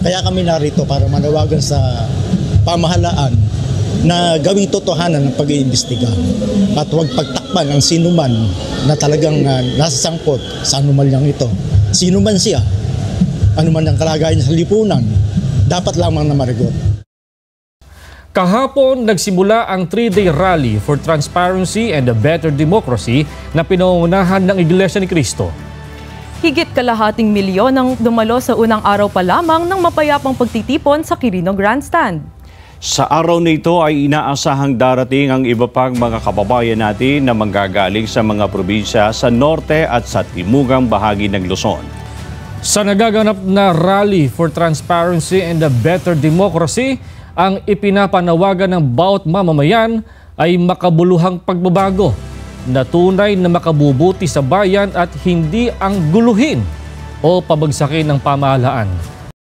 Kaya kami narito para manawagan sa pamahalaan na gawing totohanan ng pag-iimbestiga at huwag pagtakpan ang sinuman na talagang nasasangkot sa anomalyang ito. Sino man siya, anuman ang kalagayan sa lipunan, dapat lamang na marigot. Kahapon, nagsimula ang 3-day rally for transparency and a better democracy na pinangungunahan ng Iglesia ni Cristo. Higit kalahating milyon ang dumalo sa unang araw pa lamang ng mapayapang pagtitipon sa Quirino Grandstand. Sa araw na ito ay inaasahang darating ang iba pang mga kababayan natin na manggagaling sa mga probinsya sa norte at sa timugang bahagi ng Luzon. Sa nagaganap na rally for transparency and a better democracy, ang ipinapanawagan ng bawat mamamayan ay makabuluhang pagbabago na tunay na makabubuti sa bayan at hindi ang guluhin o pabagsakin ng pamahalaan.